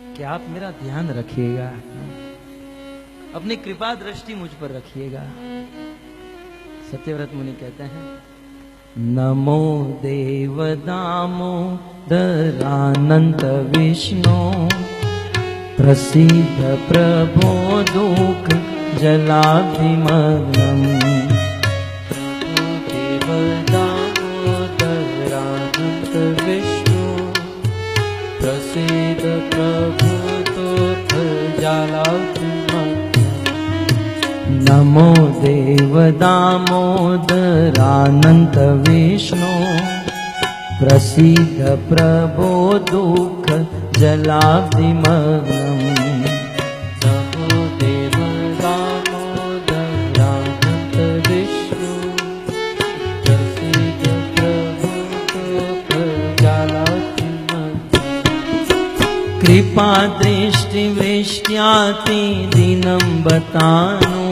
कि आप मेरा ध्यान रखिएगा, अपनी कृपा दृष्टि मुझ पर रखिएगा। सत्यव्रत मुनि कहते हैं, नमो देव दामोदरानंत विष्णु, प्रसीद प्रभो दुख जलाभिमग्नम्। देव दामोदरानंत विष्णु, प्रसीद प्रभो दुख जलाभिमग्नम्। नमो देव दामोदरानंत विष्णु, प्रसीद प्रभो दुख जलाभिमग्नम्। नमो देव दामोदरानंत विष्णु, प्रसीद प्रभो दुख जलाभिमग्नम्। कृपा दृष्टि वृष्ट्याति दीनं बतानु,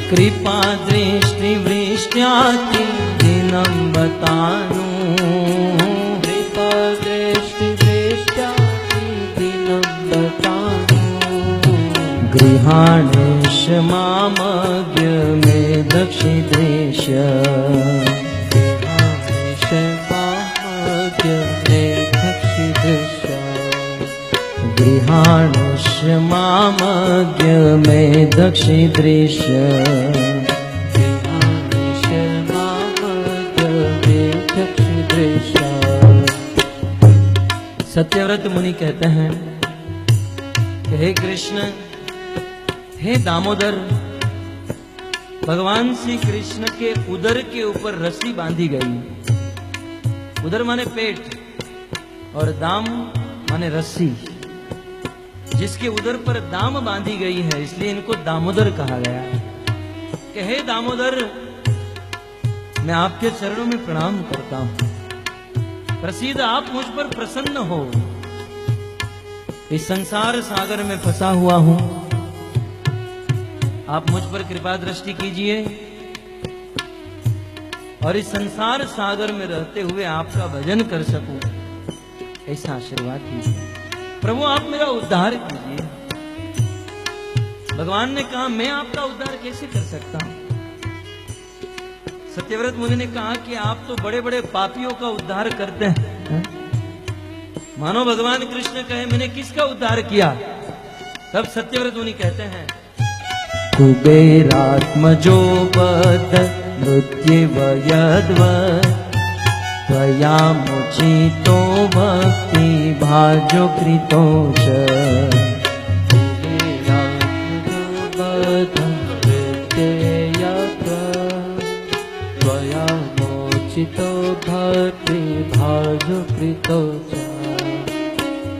कृपा दृष्टि वृष्ट्याति दीनं बतानु, कृपा दृष्टि वृष्ट्याति दीनं बतानु। गृहाणेश मामज्ञ मे दक्षिणेश, गृहाणेश मामज्ञ मे दक्षिणेश। गृहाणेश मामज्ञ मे दक्षिणेश, गृहाणेश मामज्ञ मे दक्षिणेश। सत्यव्रत मुनि कहते हैं कि हे कृष्ण, हे दामोदर, भगवान श्री कृष्ण के उदर के ऊपर रस्सी बांधी गई। उदर माने पेट और दाम माने रस्सी। जिसके उदर पर दाम बांधी गई है, इसलिए इनको दामोदर कहा गया है। कि हे दामोदर, मैं आपके चरणों में प्रणाम करता हूं। प्रसीद, आप मुझ पर प्रसन्न हो। इस संसार सागर में फंसा हुआ हूं, आप मुझ पर कृपा दृष्टि कीजिए और इस संसार सागर में रहते हुए आपका भजन कर सकूं, ऐसा आशीर्वाद कीजिए। प्रभु, आप मेरा उद्धार कीजिए। भगवान ने कहा, मैं आपका उद्धार कैसे कर सकता हूं? सत्यव्रत मुनि ने कहा कि आप तो बड़े बड़े पापियों का उद्धार करते हैं। मानो भगवान कृष्ण कहे, मैंने किसका उद्धार किया? तब सत्यव्रत मुनि कहते हैं, कुबेरात्मजो बद्ध मृत्युवयद्वत्, त्वया मुचितो भक्ति भाजो कृतो च। त्वया मुचितो भक्ति भाजो कृतो च।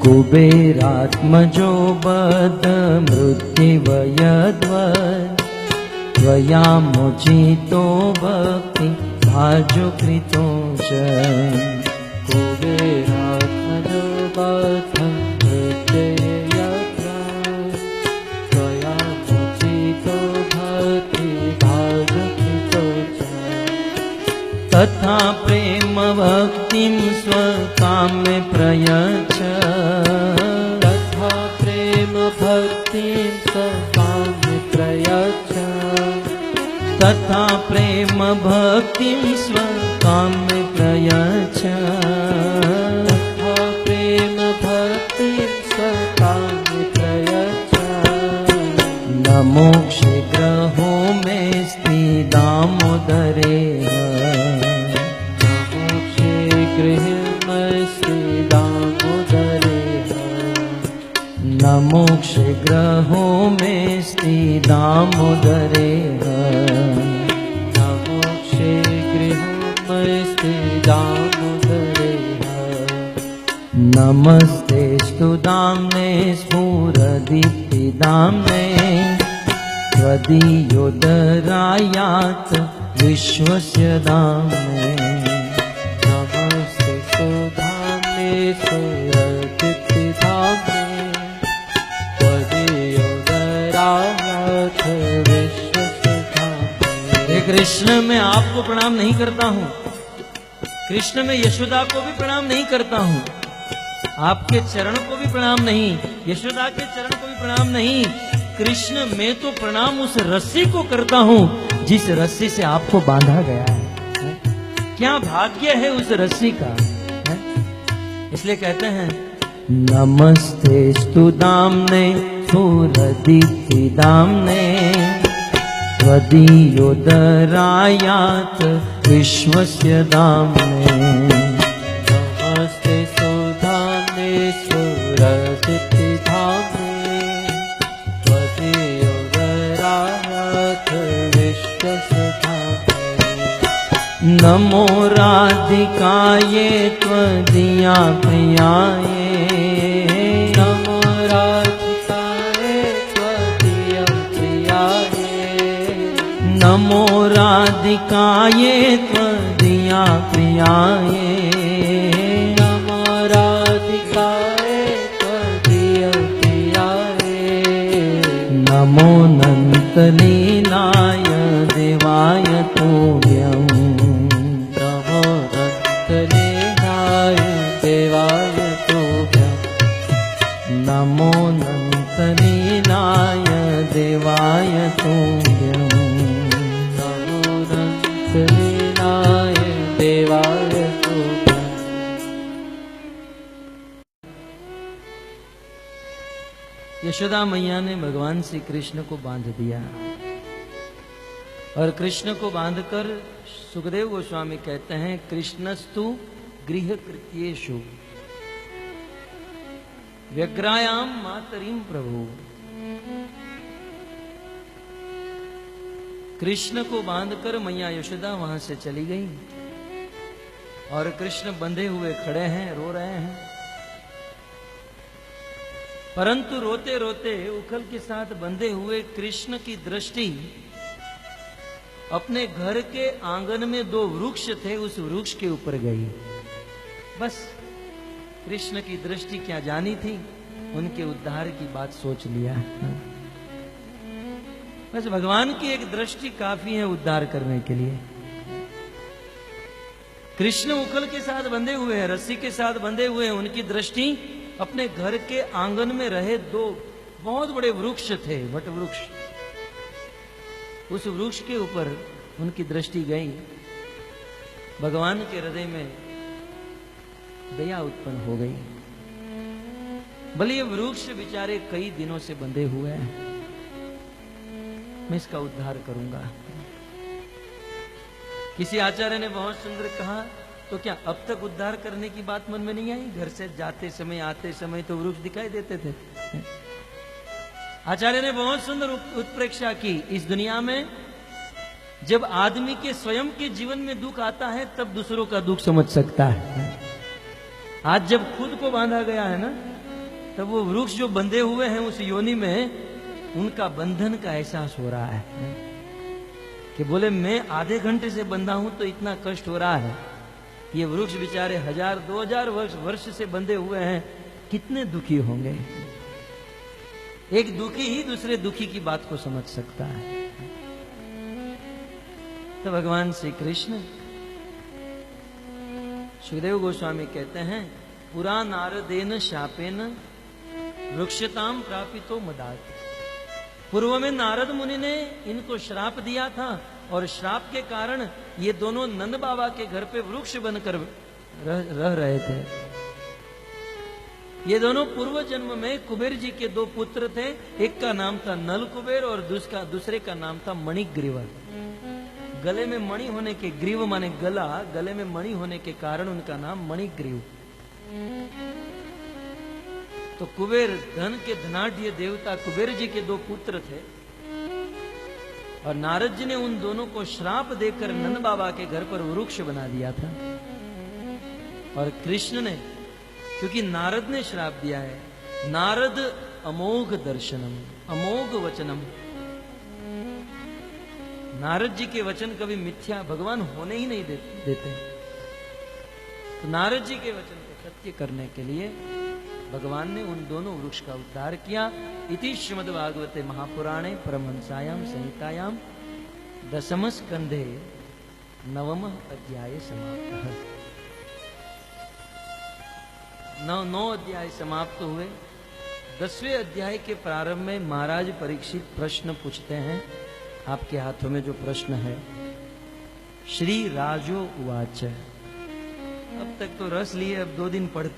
कुबेरात्मजो बद्ध मृत्युवयद्वत्, त्वया मुचितो भक्ति भाजो कृतो च। कुबेरात्मजो बद्ध मृत्युवयद्वत्, त्वया मुचितो भक्ति भाजो कृतो च। तथा प्रेम भक्तिं स्वकाम्य प्रयच्छ, तथा प्रेम भक्तिं स्वकाम्य प्रयच्छ। तथा प्रेम भक्तिं स्वकाम्य प्रयच्छ, तथा प्रेम भक्तिं स्वकाम्य प्रयच्छ। न मोक्षे ग्रहो मे स्ति दामोदरे, न मोक्षे गृहे मे स्ति दामोदरे। न मोक्षे ग्रहो मे स्ति दामोदरे, न मोक्षे गृहो मे स्ति दामोदरे। नमस्तेस्तु दाम्ने स्फुरदीप्तिदाम्ने, त्वदीयोदरायात् विश्वस्य दाम्ने। नमस्तेस्तु दाम्ने स्फुरदीप्तिदाम्ने, त्वदीयोदरायात् विश्वस्य दाम्ने। कृष्ण मैं आपको प्रणाम नहीं करता हूं, कृष्ण मैं यशोदा को भी प्रणाम नहीं करता हूं, आपके चरण को भी प्रणाम नहीं, यशोदा के चरण को भी प्रणाम नहीं, कृष्ण मैं तो प्रणाम उस रस्सी को करता हूं जिस रस्सी से आपको बांधा गया है। क्या भाग्य है उस रस्सी का है? इसलिए कहते हैं नमस्ते स्तु दाम्ने सूरदीप्ति दाम्ने त्वदीयोदरायात् विश्वस्य दाम्ने। नमस्ते सुधाम्ने सूरदीप्ति धाम्ने त्वदीयोदरायात् विश्वस्य धाम्ने। नमो राधिकाये त्वदीया प्रियाये, नमो राधिकाये त्वदीया प्रियाये, नमो राधिकाये त्वदीया प्रियाये, नमो राधिकाये त्वदीया प्रियाये। नमो नन्तलीलाय देवाय तुभ्यम्, नमो नन्तलीलाय देवाय तुभ्यम्, नमो नन्तलीलाय देवाय तुभ्यम्। नमो नन्तलीलाय देवाय तुभ्यम्। यशोदा मैया ने भगवान श्री कृष्ण को बांध दिया और कृष्ण को बांधकर सुखदेव गोस्वामी कहते हैं कृष्णस्तु गृह कृत्येषु व्यग्रायाम मातरीम प्रभु। कृष्ण को बांधकर मैया यशोदा वहां से चली गई और कृष्ण बंधे हुए खड़े हैं, रो रहे हैं। परंतु रोते रोते उखल के साथ बंधे हुए कृष्ण की दृष्टि अपने घर के आंगन में दो वृक्ष थे, उस वृक्ष के ऊपर गई। बस कृष्ण की दृष्टि क्या जानी थी, उनके उद्धार की बात सोच लिया। बस भगवान की एक दृष्टि काफी है उद्धार करने के लिए। कृष्ण उखल के साथ बंधे हुए हैं, रस्सी के साथ बंधे हुए हैं, उनकी दृष्टि अपने घर के आंगन में रहे दो बहुत बड़े वृक्ष थे, वट वृक्ष, उस वृक्ष के ऊपर उनकी दृष्टि गई। भगवान के हृदय में दया उत्पन्न हो गई। भले ये वृक्ष बेचारे कई दिनों से बंधे हुए हैं, मैं इसका उद्धार करूंगा। किसी आचार्य ने बहुत सुंदर कहा, तो क्या अब तक उद्धार करने की बात मन में नहीं आई? घर से जाते समय आते समय तो वृक्ष दिखाई देते थे। आचार्य ने बहुत सुंदर उत्प्रेक्षा की। इस दुनिया में जब आदमी के स्वयं के जीवन में दुख आता है तब दूसरों का दुख समझ सकता है। आज जब खुद को बांधा गया है ना, तब वो वृक्ष जो बंधे हुए हैं उस योनि में, उनका बंधन का एहसास हो रहा है कि बोले मैं आधे घंटे से बंधा हूं तो इतना कष्ट हो रहा है, ये वृक्ष बेचारे 1000-2000 वर्ष से बंधे हुए हैं, कितने दुखी होंगे। एक दुखी ही दूसरे दुखी की बात को समझ सकता है। तो भगवान श्री कृष्ण, सुखदेव गोस्वामी कहते हैं, पुरा नारदेन शापेन वृक्षताम प्रापितो मदात। पूर्व में नारद मुनि ने इनको श्राप दिया था और श्राप के कारण ये दोनों नंद बाबा के घर पे वृक्ष बनकर रह रहे थे। ये दोनों पूर्व जन्म में कुबेर जी के दो पुत्र थे, एक का नाम था नल कुबेर और दूसरे का नाम था मणिग्रीव। गले में मणि होने के, ग्रीव माने गला, गले में मणि होने के कारण उनका नाम मणिग्रीव। तो कुबेर धन के धनाढ्य देवता कुबेर जी के दो पुत्र थे और नारद जी ने उन दोनों को श्राप देकर नंद बाबा के घर पर वृक्ष बना दिया था। और कृष्ण ने, क्योंकि नारद ने श्राप दिया है, नारद अमोघ दर्शनम अमोघ वचनम, नारद जी के वचन कभी मिथ्या भगवान होने ही नहीं देते। तो नारद जी के वचन को सत्य करने के लिए भगवान ने उन दोनों वृक्ष का उद्धार किया। इति श्रीमद्भागवते महापुराणे परमहंसायाम संहितायाम दशम स्कंधे नवम अध्याय समाप्त। नौ अध्याय समाप्त हुए। 10वें अध्याय के प्रारंभ में महाराज परीक्षित प्रश्न पूछते हैं। आपके हाथों में जो प्रश्न है, श्री राजो उवाच। अब तक तो रस लिए, अब 2 दिन पढ़ते